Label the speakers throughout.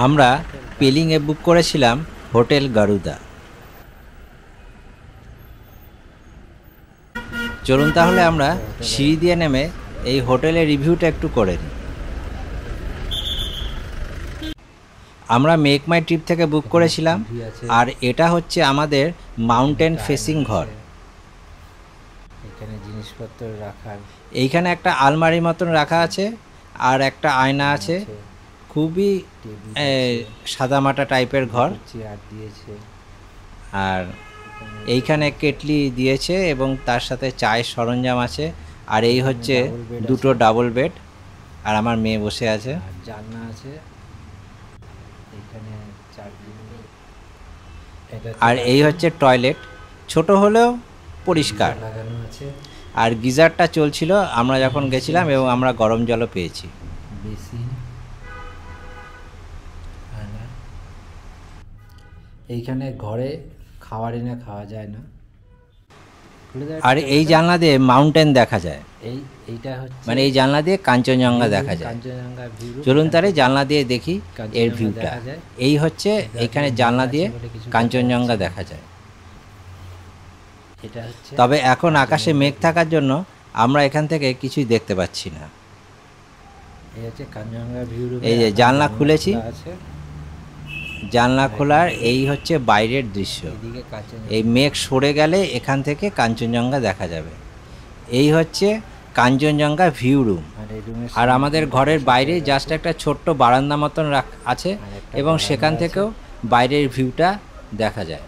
Speaker 1: আমরা পেলিংয়ে বুক করেছিলাম হোটেল গারুদা। চলুন তাহলে আমরা সিঁড়ি দিয়ে নেমে এই হোটেলের রিভিউটা একটু করে নিই। আমরা মেক মাই ট্রিপ থেকে বুক করেছিলাম, আর এটা হচ্ছে আমাদের মাউন্টেন ফেসিং ঘর।
Speaker 2: এখানে জিনিসপত্র রাখার,
Speaker 1: এইখানে একটা আলমারি মতন রাখা আছে, আর একটা আয়না আছে। খুবই সাদামাটা টাইপের ঘর।
Speaker 2: চেয়ার দিয়েছে,
Speaker 1: আর এইখানে কেটলি দিয়েছে এবং তার সাথে চায়ের সরঞ্জাম আছে। আর এই হচ্ছে দুটো ডাবল বেড, আর আমার মেয়ে বসে আছে।
Speaker 2: আর জানলা আছে এখানে
Speaker 1: আর এই হচ্ছে টয়লেট, ছোট হলেও পরিষ্কার
Speaker 2: লাগানো আছে।
Speaker 1: আর গিজারটা চলছিল আমরা যখন গেছিলাম, এবং আমরা গরম জলও পেয়েছি।
Speaker 2: বেসিন, এইখানে ঘরে খাবার এনে খাওয়া যায় না।
Speaker 1: আর এই জানলা দিয়ে মাউন্টেন দেখা যায়,
Speaker 2: এইটা হচ্ছে
Speaker 1: মানে এই জানলা দিয়ে কাঞ্চনজঙ্ঘা দেখা যায়।
Speaker 2: কাঞ্চনজঙ্ঘা ভিউ।
Speaker 1: চলুন তাহলে জানলা দিয়ে দেখি এর ভিউটা। এই হচ্ছে এখানে জানলা দিয়ে কাঞ্চনজঙ্ঘা দেখা যায়।
Speaker 2: এটা হচ্ছে,
Speaker 1: তবে এখন আকাশে মেঘ থাকার জন্য আমরা এখান থেকে কিছুই দেখতে পাচ্ছি না।
Speaker 2: এই হচ্ছে কাঞ্চনজঙ্ঘা ভিউ।
Speaker 1: এই যে জানলা খুলেছি, জানলা খোলার এই হচ্ছে বাইরের দৃশ্য। এই মেঘ সরে গেলে এখান থেকে কাঞ্চনজঙ্ঘা দেখা যাবে। এই হচ্ছে কাঞ্চনজঙ্ঘা ভিউ রুম। আর আমাদের ঘরের বাইরে জাস্ট একটা ছোট্ট বারান্দা মতন আছে, এবং সেখান থেকেও বাইরের ভিউটা দেখা যায়।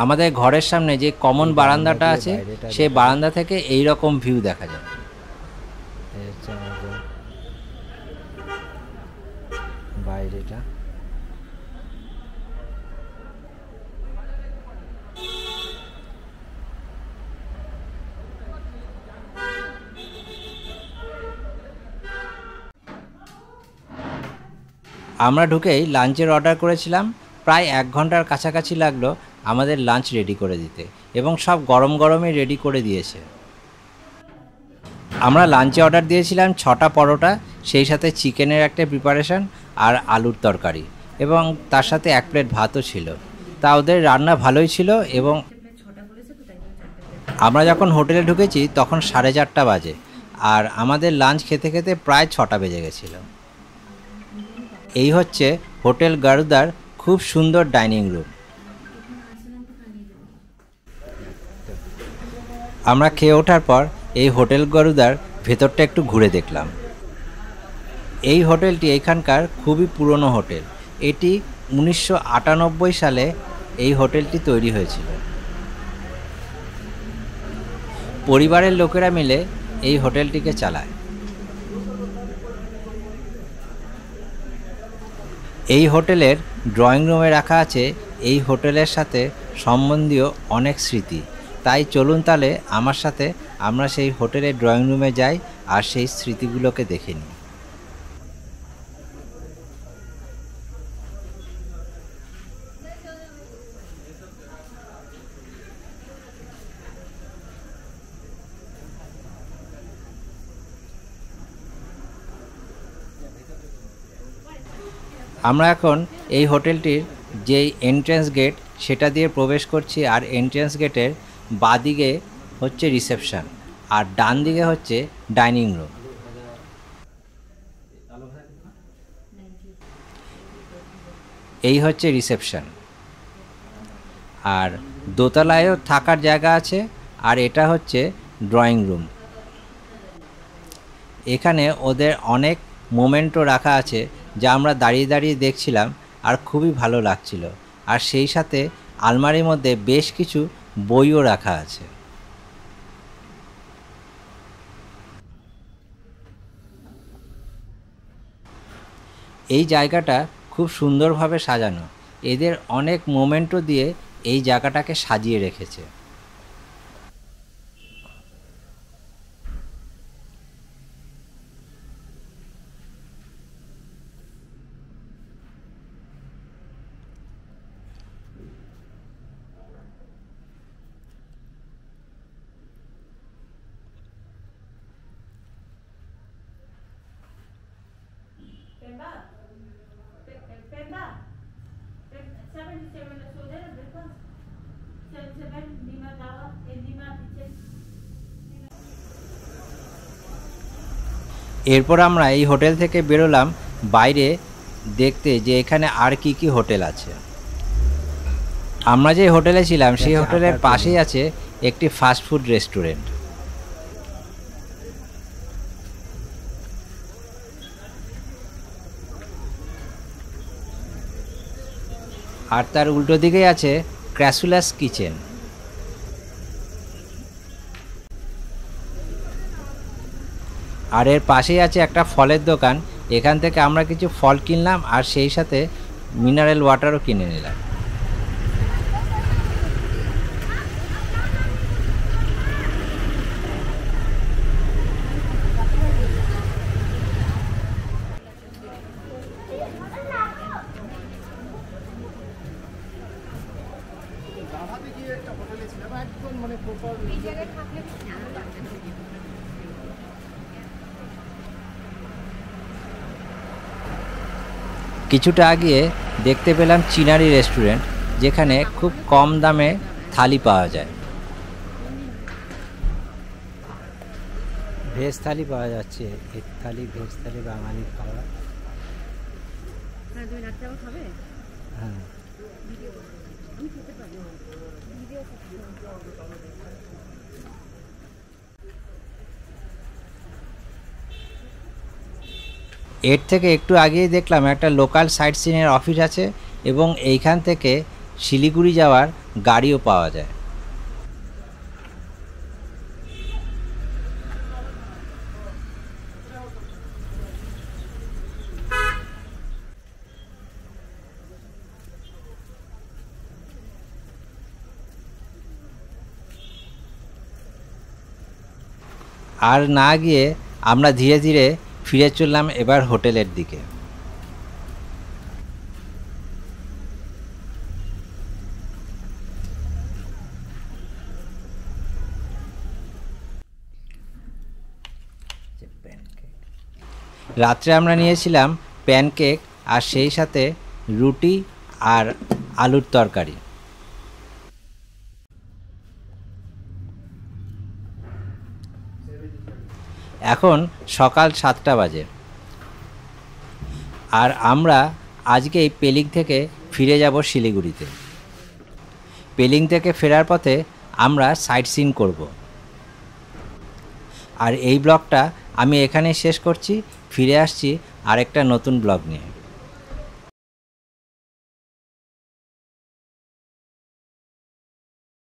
Speaker 1: আমাদের ঘরের সামনে যে কমন বারান্দাটা আছে, সেই বারান্দা থেকে এই রকম ভিউ দেখা যায়।
Speaker 2: বাইরেটা
Speaker 1: আমরা ঢুকেই লাঞ্চের অর্ডার করেছিলাম। প্রায় 1 ঘন্টার কাছাকাছি লাগলো আমাদের লাঞ্চ রেডি করে দিতে, এবং সব গরম গরমই রেডি করে দিয়েছে। আমরা লাঞ্চে অর্ডার দিয়েছিলাম 6টা পরোটা, সেই সাথে চিকেনের একটা প্রিপারেশন আর আলুর তরকারি, এবং তার সাথে 1 প্লেট ভাতও ছিল। তা ওদের রান্না ভালোই ছিল। এবং আমরা যখন হোটেলে ঢুকেছি তখন 4:30 বাজে, আর আমাদের লাঞ্চ খেতে খেতে প্রায় 6টা বেজে গেছিলো। এই হচ্ছে হোটেল গারুদার খুব সুন্দর ডাইনিং রুম। আমরা খেয়ে ওঠার পর এই হোটেল গারুদার ভেতরটা একটু ঘুরে দেখলাম। এই হোটেলটি এখানকার খুবই পুরনো হোটেল। এটি 1998 সালে এই হোটেলটি তৈরি হয়েছিল। পরিবারের লোকেরা মিলে এই হোটেলটিকে চালায়। এই হোটেলের ড্রয়িং রুমে রাখা আছে এই হোটেলের সাথে সম্বন্ধীয় অনেক স্মৃতি। তাই চলুন তাহলে আমার সাথে আমরা সেই হোটেলের ড্রয়িং রুমে যাই আর সেই স্মৃতিগুলোকে দেখে নিই। আমরা এখন এই হোটেলটির যেই এন্ট্রান্স গেট সেটা দিয়ে প্রবেশ করছি, আর এন্ট্রান্স গেটের বাঁদিকে হচ্ছে রিসেপশন, আর ডান দিকে হচ্ছে ডাইনিং রুম। এই হচ্ছে রিসেপশন, আর দোতলায়ও থাকার জায়গা আছে, আর এটা হচ্ছে ড্রয়িং রুম। এখানে ওদের অনেক মোমেন্টও রাখা আছে, যা আমরা দাঁড়িয়ে দাঁড়িয়ে দেখছিলাম আর খুবই ভালো লাগছিল। আর সেই সাথে আলমারির মধ্যে বেশ কিছু বইও রাখা আছে। এই জায়গাটা খুব সুন্দরভাবে সাজানো। এদের অনেক মোমেন্টও দিয়ে এই জায়গাটাকে সাজিয়ে রেখেছে। এরপর আমরা এই হোটেল থেকে বেরোলাম বাইরে দেখতে যে এখানে আর কি কি হোটেল আছে। আমরা যে হোটেলে ছিলাম সেই হোটেলের পাশেই আছে একটি ফাস্টফুড রেস্টুরেন্ট। আর তার উল্টো দিকেই আছে ক্র্যাসুলাস কিচেন। আর এর পাশেই আছে একটা ফলের দোকান। এখান থেকে আমরা কিছু ফল কিনলাম আর সেই সাথে মিনারেল ওয়াটারও কিনে নিলাম। কিছুটা আগিয়ে দেখতে পেলাম চিনারি রেস্টুরেন্ট, যেখানে খুব কম দামে থালি পাওয়া যায়।
Speaker 2: ভেজ থালি পাওয়া যাচ্ছে, এগ থালি, ভেজ থালি, বাঙালি খাবার। হ্যাঁ,
Speaker 1: এর থেকে একটু আগেই দেখলাম একটা লোকাল সাইট সিনের অফিস আছে এবং এইখান থেকে শিলিগুড়ি যাওয়ার গাড়িও পাওয়া যায়। আর না গিয়ে আমরা ধীরে ধীরে ফিরে চললাম এবার হোটেলের দিকে। রাত্রে আমরা নিয়েছিলাম প্যানকেক আর সেই সাথে রুটি আর আলুর তরকারি। এখন সকাল 7টা বাজে আর আমরা আজকে এই পেলিং থেকে ফিরে যাব শিলিগুড়িতে। পেলিং থেকে ফেরার পথে আমরা সাইট সিন করব। আর এই ব্লগটা আমি এখানেই শেষ করছি। ফিরে আসছি আরেকটা নতুন ব্লগ নিয়ে।